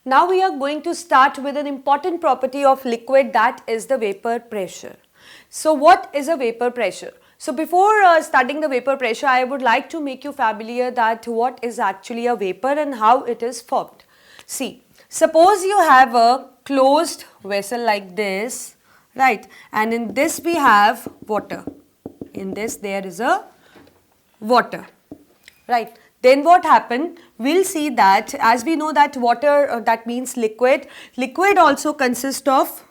Now we are going to start with an important property of liquid, that is the vapor pressure. So what is a vapor pressure? So before studying the vapor pressure, I would like to make you familiar that what is actually a vapor and how it is formed. See, suppose you have a closed vessel like this, right? And in this we have water. In this there is a water, right? Then what happened? We'll see that as we know that water, that means liquid. Liquid also consists of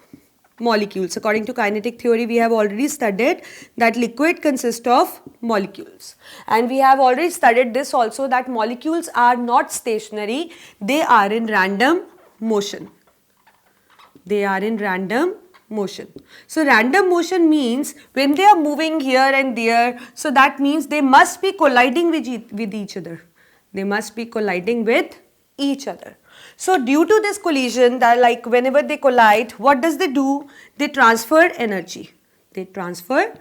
molecules. According to kinetic theory, we have already studied that liquid consists of molecules. And we have already studied this also, that molecules are not stationary, they are in random motion. They are in random motion. So random motion means when they are moving here and there, so that means they must be colliding with each other. They must be colliding with each other. So due to this collision, that like whenever they collide, what does they do? They transfer energy. They transfer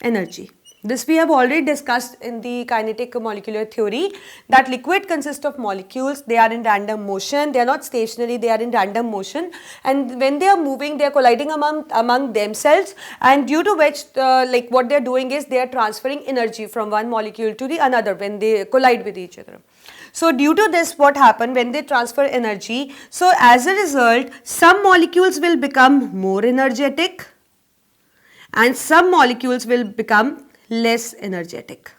energy. This we have already discussed in the kinetic molecular theory, that liquid consists of molecules, they are in random motion, they are not stationary, they are in random motion, and when they are moving, they are colliding among themselves, and due to which like what they are doing is they are transferring energy from one molecule to the another when they collide with each other. So due to this, what happened when they transfer energy, so as a result some molecules will become more energetic and some molecules will become less energetic.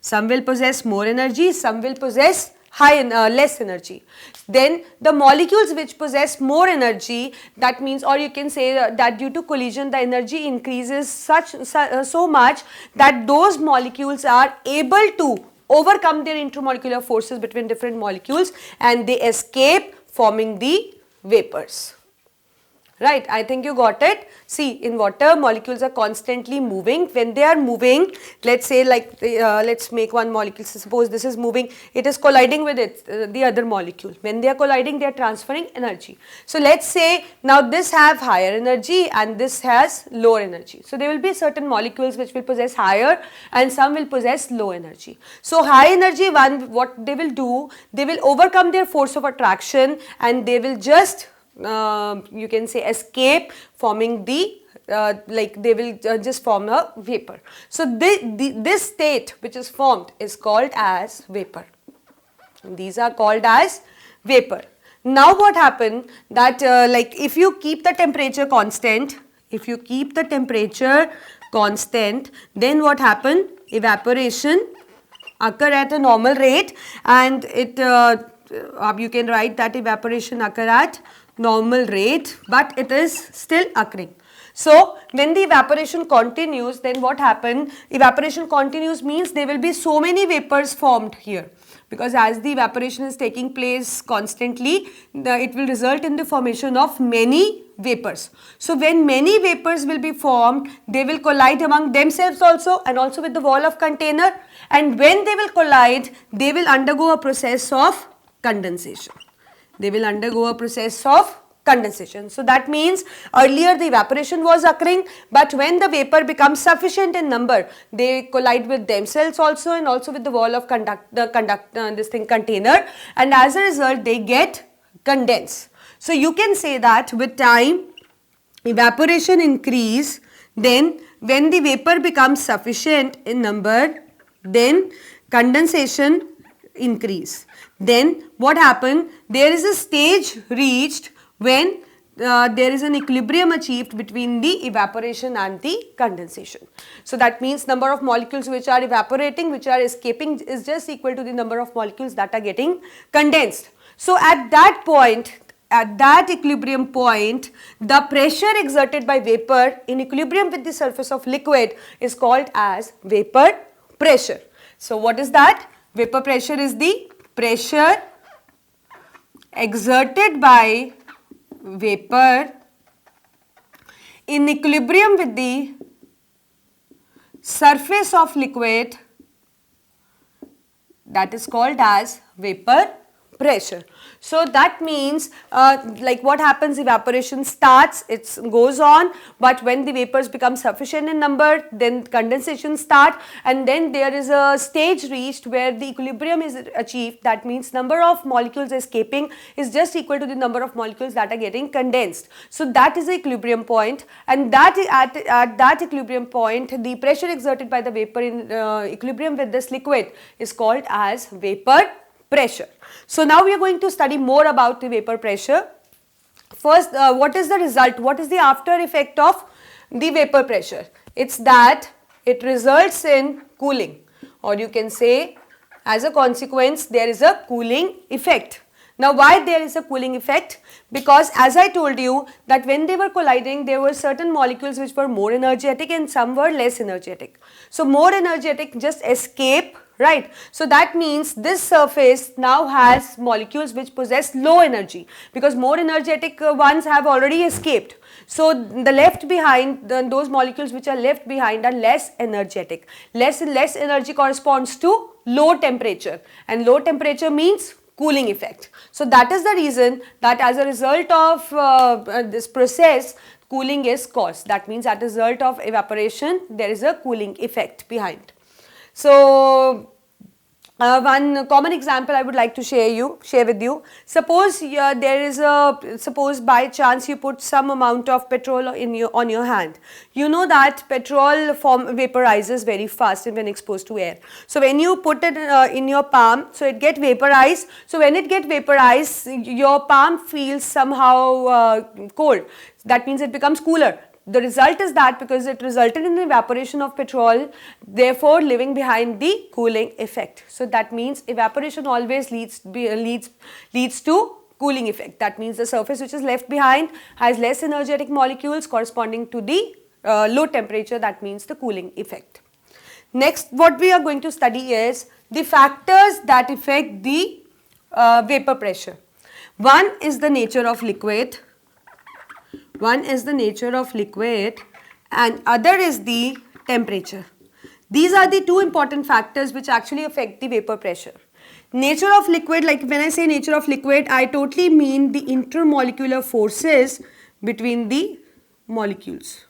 Some will possess more energy, some will possess less energy. Then the molecules which possess more energy, that means, or you can say that due to collision the energy increases so much that those molecules are able to overcome their intermolecular forces between different molecules and they escape, forming the vapors. Right, I think you got it. See, in water molecules are constantly moving. When they are moving, let's say like let's make one molecule, suppose this is moving, it is colliding with the other molecule. When they are colliding, they are transferring energy. So let's say now this have higher energy and this has lower energy. So there will be certain molecules which will possess higher and some will possess low energy. So high energy one, what they will do, they will overcome their force of attraction and they will just you can say escape, forming the like they will just form a vapor. So this state which is formed is called as vapor. These are called as vapor. Now what happened that like if you keep the temperature constant, then what happened? Evaporation occur at a normal rate, and it you can write that evaporation occur at normal rate, but it is still occurring. So when the evaporation continues, then what happen? Evaporation continues means there will be so many vapors formed here, because as the evaporation is taking place constantly, it will result in the formation of many vapors. So when many vapors will be formed, they will collide among themselves also and also with the wall of container, and when they will collide, they will undergo a process of condensation. They will undergo a process of condensation. So that means earlier the evaporation was occurring, but when the vapor becomes sufficient in number, they collide with themselves also and also with the wall of container, and as a result they get condensed. So you can say that with time evaporation increase, then when the vapor becomes sufficient in number, then condensation increase. Then what happened? There is a stage reached when there is an equilibrium achieved between the evaporation and the condensation. So that means number of molecules which are evaporating, which are escaping, is just equal to the number of molecules that are getting condensed. So at that point, at that equilibrium point, the pressure exerted by vapor in equilibrium with the surface of liquid is called as vapor pressure. So what is that? Vapor pressure is the pressure exerted by vapor in equilibrium with the surface of liquid, that is called as vapor pressure. So that means like what happens, evaporation starts, it goes on, but when the vapors become sufficient in number, then condensation start, and then there is a stage reached where the equilibrium is achieved. That means number of molecules escaping is just equal to the number of molecules that are getting condensed. So that is the equilibrium point, and that at that equilibrium point, the pressure exerted by the vapor in equilibrium with this liquid is called as vapor pressure. So now we are going to study more about the vapor pressure. First, what is the result? What is the after effect of the vapor pressure? It's that it results in cooling, or you can say as a consequence there is a cooling effect. Now why there is a cooling effect? Because as I told you that when they were colliding, there were certain molecules which were more energetic and some were less energetic. So more energetic just escape, right? So that means this surface now has molecules which possess low energy, because more energetic ones have already escaped. So the left behind, those molecules which are left behind are less energetic. Less energy corresponds to low temperature, and low temperature means cooling effect. So that is the reason that as a result of this process, cooling is caused. That means as a result of evaporation, there is a cooling effect behind. So one common example I would like to share with you. Suppose suppose by chance you put some amount of petrol on your hand. You know that petrol vaporizes very fast when exposed to air. So when you put it in your palm, so it get vaporized. So when it get vaporized, your palm feels somehow cold. That means it becomes cooler. The result is that because it resulted in the evaporation of petrol, therefore leaving behind the cooling effect. So that means evaporation always leads to cooling effect. That means the surface which is left behind has less energetic molecules corresponding to the low temperature. That means the cooling effect. Next, what we are going to study is the factors that affect the vapor pressure. One is the nature of liquid. One is the nature of liquid and other is the temperature. These are the two important factors which actually affect the vapor pressure. Nature of liquid, like when I say nature of liquid, I totally mean the intermolecular forces between the molecules.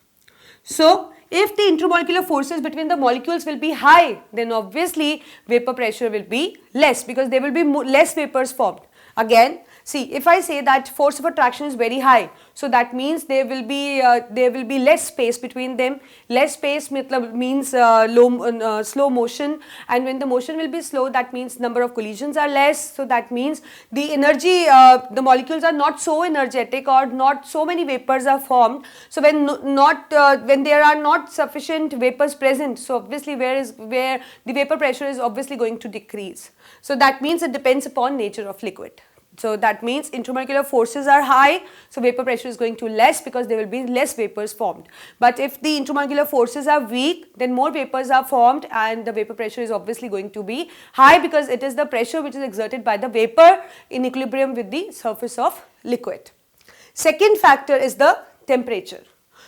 So if the intermolecular forces between the molecules will be high, then obviously vapor pressure will be less, because there will be less vapors formed. Again, see, if I say that force of attraction is very high, so that means there will be less space between them. Less space means slow motion, and when the motion will be slow, that means number of collisions are less. So that means the energy, the molecules are not so energetic, or not so many vapors are formed. So when there are not sufficient vapors present, so obviously where the vapor pressure is obviously going to decrease. So that means it depends upon nature of liquid. So that means intermolecular forces are high, so vapor pressure is going to less, because there will be less vapors formed. But if the intermolecular forces are weak, then more vapors are formed and the vapor pressure is obviously going to be high, because it is the pressure which is exerted by the vapor in equilibrium with the surface of liquid. Second factor is the temperature.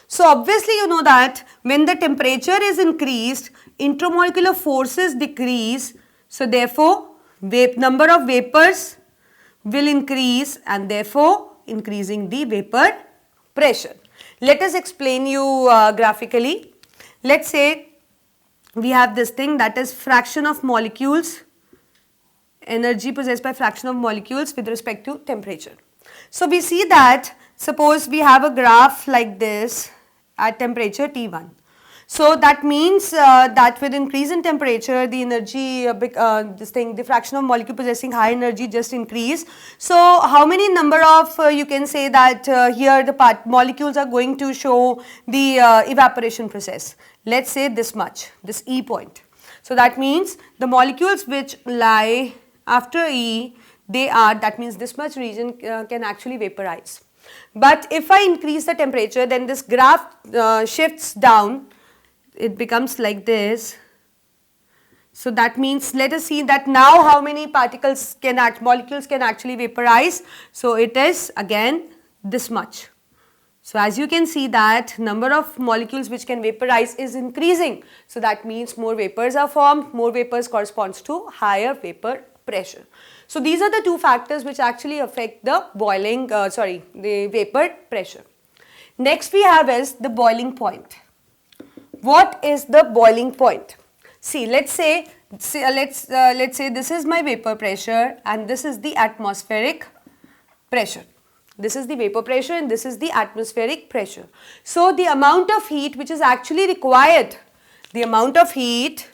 So obviously you know that when the temperature is increased, intermolecular forces decrease, so therefore number of vapors will increase, and therefore increasing the vapor pressure. Let us explain you graphically. Let's say we have this thing, that is fraction of molecules, energy possessed by fraction of molecules with respect to temperature. So we see that, suppose we have a graph like this at temperature T1. So that means that with increase in temperature, the energy, the fraction of molecule possessing high energy just increase. So how many number of, you can say that here the molecules are going to show the evaporation process. Let's say this much, this E point. So that means the molecules which lie after E, that means this much region can actually vaporize. But if I increase the temperature, then this graph shifts down. It becomes like this. So that means, let us see that now how many molecules can actually vaporize. So it is again this much. So as you can see that number of molecules which can vaporize is increasing. So that means more vapors are formed, more vapors corresponds to higher vapor pressure. So these are the two factors which actually affect the the vapor pressure. Next we have is the boiling point. What is the boiling point? See, let's say this is my vapor pressure and this is the atmospheric pressure. This is the vapor pressure and this is the atmospheric pressure. So the amount of heat which is actually required, the amount of heat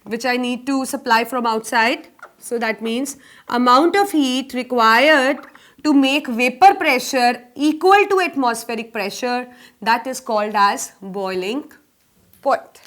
which I need to supply from outside, so that means amount of heat required to make vapor pressure equal to atmospheric pressure, that is called as boiling point.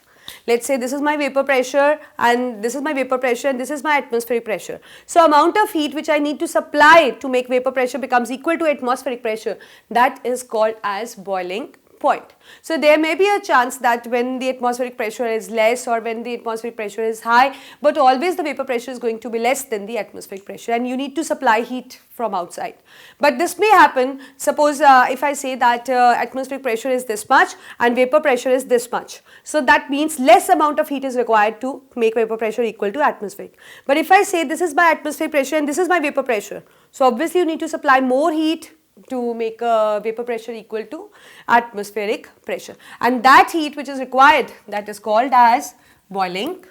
Let's say this is my vapor pressure and this is my vapor pressure and this is my atmospheric pressure. So amount of heat which I need to supply to make vapor pressure becomes equal to atmospheric pressure, that is called as boiling point. So there may be a chance that when the atmospheric pressure is less or when the atmospheric pressure is high, but always the vapor pressure is going to be less than the atmospheric pressure and you need to supply heat from outside. But this may happen, suppose if I say that atmospheric pressure is this much and vapor pressure is this much. So that means less amount of heat is required to make vapor pressure equal to atmospheric. But if I say this is my atmospheric pressure and this is my vapor pressure, so obviously you need to supply more heat to make vapor pressure equal to atmospheric pressure, and that heat which is required, that is called as boiling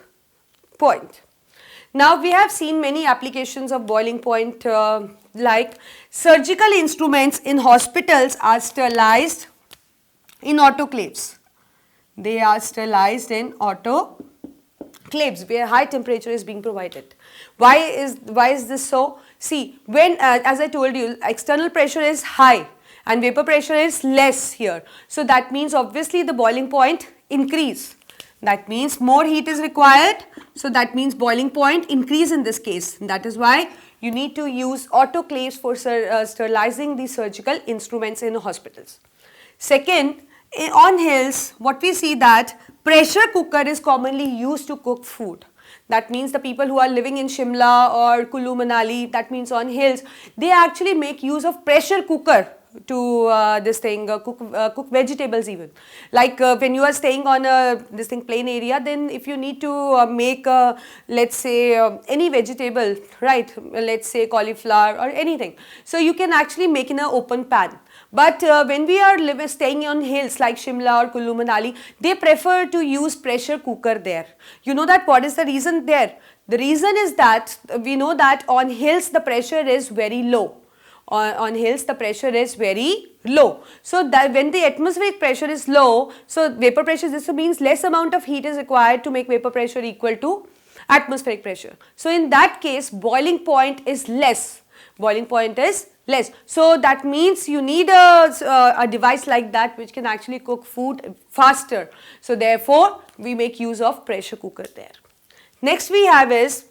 point. Now we have seen many applications of boiling point, like surgical instruments in hospitals are sterilized in autoclaves. They are sterilized in autoclaves where high temperature is being provided. Why is this so? See, when as I told you, external pressure is high and vapor pressure is less here. So that means obviously the boiling point increase. That means more heat is required. So that means boiling point increase in this case. That is why you need to use autoclaves for sterilizing the surgical instruments in hospitals. Second, on hills, what we see that pressure cooker is commonly used to cook food. That means the people who are living in Shimla or Kullu Manali, that means on hills, they actually make use of pressure cooker to cook vegetables even. Like when you are staying on a plain area, then if you need to make let's say any vegetable, right, let's say cauliflower or anything, so you can actually make in an open pan. But when we are staying on hills like Shimla or Kullu Manali, they prefer to use pressure cooker there. You know that what is the reason there? The reason is that we know that on hills the pressure is very low. On hills the pressure is very low. So that when the atmospheric pressure is low, so vapor pressure, this means less amount of heat is required to make vapor pressure equal to atmospheric pressure. So in that case boiling point is less. Boiling point is less. So that means you need a device like that which can actually cook food faster. So therefore we make use of pressure cooker there. Next we have is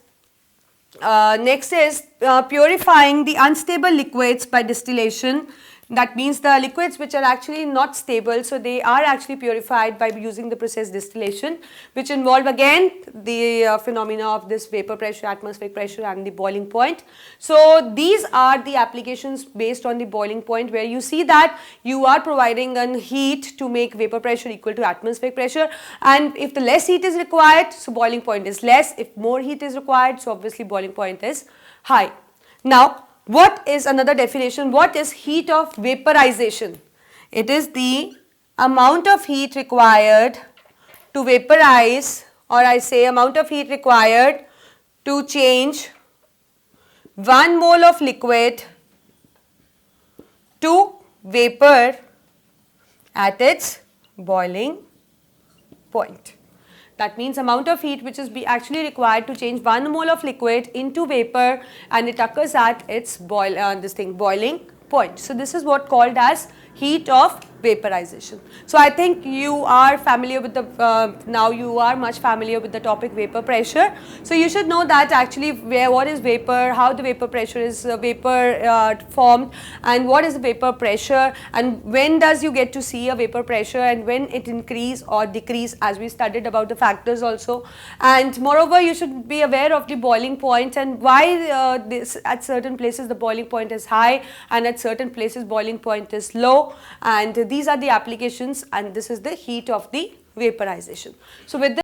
purifying the unstable liquids by distillation. That means the liquids which are actually not stable, so they are actually purified by using the process distillation, which involve again the phenomena of this vapor pressure, atmospheric pressure and the boiling point. So these are the applications based on the boiling point, where you see that you are providing an heat to make vapor pressure equal to atmospheric pressure, and if the less heat is required, so boiling point is less. If more heat is required, so obviously boiling point is high. Now what is another definition? What is heat of vaporization? It is the amount of heat required to vaporize, or I say amount of heat required to change 1 mole of liquid to vapor at its boiling point. That means amount of heat which is actually required to change 1 mole of liquid into vapor, and it occurs at its boiling point. So this is what called as heat of vaporization. So I think you are familiar with the now you are much familiar with the topic vapor pressure. So you should know that actually what is vapor, how the vapor pressure is formed, and what is the vapor pressure, and when does you get to see a vapor pressure and when it increase or decrease, as we studied about the factors also. And moreover you should be aware of the boiling point and why this at certain places the boiling point is high and at certain places boiling point is low, and these are the applications, and this is the heat of the vaporization. So with this